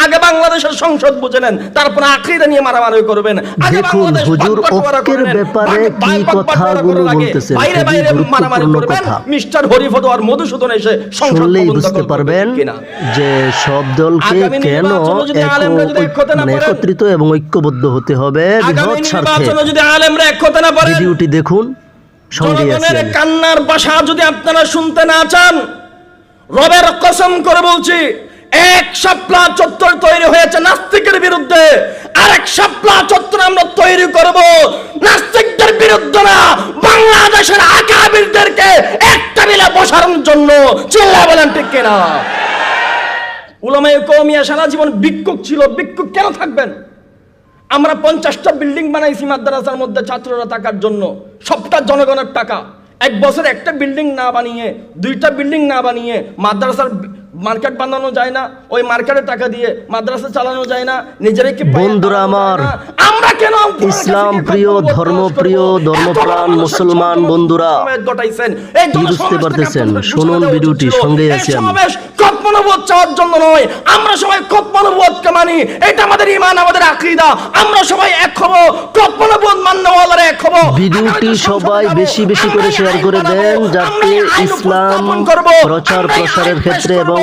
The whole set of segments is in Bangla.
আগে বাংলাদেশের সংসদ বুঝে নেন, তারপর আকীদা নিয়ে মারামারি করবেন। দেখুন হুজুর ঐক্যের ব্যাপারে কি কথাগুলো বলতেছেন, বাইরে বাইরে মারামারি করবেন। মিস্টার হরিফদ আর মধুসূদন এসে শুনলেই বুঝতে পারবেন যে সব দলকে কেন একত্রিত এবং ঐক্যবদ্ধ হতে হবে বৃহৎ স্বার্থে। যদি আলেমরা এক হতে না পারে, ভিডিওটি দেখুন, সঙ্গে আছি জনগণের আমি। কান্নার ভাষা যদি আপনারা শুনতে না চান, রবের কসম করে বলছি, এক শাপলা চত্বর তৈরি হয়েছে নাস্তিকের বিরুদ্ধে, আরেক শাপলা চত্বর আমরা তৈরি করব নাস্তিকদের বিরুদ্ধে না, বাংলাদেশের আকাবিরদেরকে একটা মিলে বসানোর জন্য। চিল্লা বলেন ঠিক কিনা? উলামায়ে কওমিয়া সারা জীবন ভিক্ষুক ছিল, ভিক্ষুক কেন থাকবেন? আমরা 50টা বিল্ডিং বানাইছি মাদ্রাসার মধ্যে ছাত্ররা থাকার জন্য, সবটা জনগণের টাকা। এক বছর একটা বিল্ডিং না বানিয়ে, 2টা বিল্ডিং না বানিয়ে মাদ্রাসার মার্কেট বানানো যায় না, ওই মার্কেটের টাকা দিয়ে মাদ্রাসা চালানো যায় না, নিজেরাই কি? বন্ধুরা আমার, আমরা কেন ইসলাম প্রিয়, ধর্মপ্রিয়, ধর্মপ্রাণ মুসলমান বন্ধুরা কি বুঝতে পারতেছেন? শুনুন ভিডিওটি, সঙ্গে আছি আমি। কপ্পনবোধ চাওয়ার জন্য নয়, আমরা সবাই কপ্পনবোধকে মানি, এটা আমাদের ঈমান, আমাদের আকীদা। আমরা সবাই এক হব, কপ্পনবোধ মান্যওয়ালারা এক হব। ভিডিওটি সবাই বেশি বেশি করে শেয়ার করে দেন, যাতে ইসলাম প্রচার প্রসারের ক্ষেত্রে এবং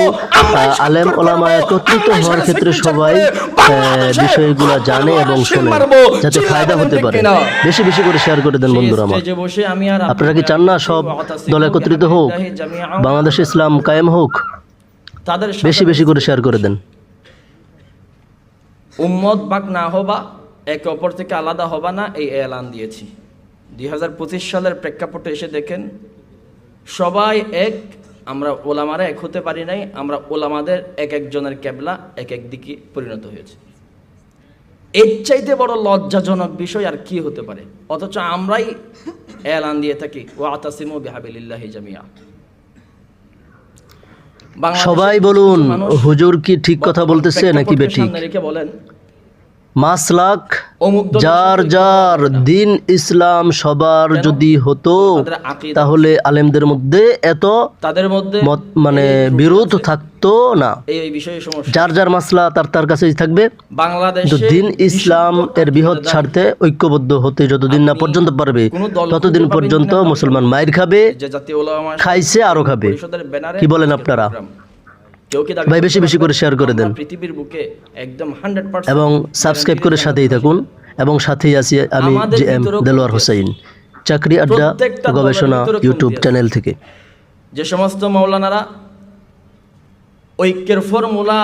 আলেম ওলামা একত্রিত হওয়ার ক্ষেত্রে সবাই বিষয়গুলো জানে এবং শোনে, যাতে ফায়দা হতে পারে। বেশি বেশি করে শেয়ার করে দেন বন্ধুরা আমার। আপনারা কি চান না সব দল একত্রিত হোক, বাংলাদেশে ইসলাম কায়েম হোক? বেশি বেশি করে শেয়ার করে দেন। উম্মত ভাগ না হবা, একে অপর থেকে আলাদা হবা না, এই এলান দিয়েছি। 2025 সালের প্রেক্ষাপটে এসে দেখেন, সবাই এক, আমরা ওলামারা এক হতে পারি নাই, আমরা ওলামাদের এক একজনের কেবলা এক এক দিকে পরিণত হয়েছে। এর চাইতে বড় লজ্জাজনক বিষয় আর কি হতে পারে? অথচ আমরাই এলান দিয়ে থাকি, ওয়াতাসিমু বিহাবিলিল্লাহি জামিয়া। সবাই বলুন, হুজুর কি ঠিক কথা বলতেছে নাকি বেঠিক? বলেন, মাসলাক যার যার দিন ইসলাম সবার যদি হতো, তাহলে আলেমদের মধ্যে এত তাদের মধ্যে মানে বিরোধ থাকতো না। এই বিষয়ে সমস্যা, যার যার মাসলা তার কাছেই থাকবে। বাংলাদেশে দিন ইসলাম এর বৃহৎ স্বার্থে ঐক্যবদ্ধ হতে যতদিন না পর্যন্ত পারবে, ততদিন পর্যন্ত মুসলমান মাইর খাবে, খাইছে আরো খাবে। কি বলেন আপনারা? ভাই বেশি বেশি করে শেয়ার করে দেন পৃথিবীর বুকে একদম 100% এবং সাবস্ক্রাইব করে সাথেই থাকুন। এবং সাথেই আছি আমি জিএম দেলোয়ার হোসেন, চাকরি আড্ডা গবেষণা ইউটিউব চ্যানেল থেকে। যে সমস্ত মাওলানারা ঐক্যের ফর্মুলা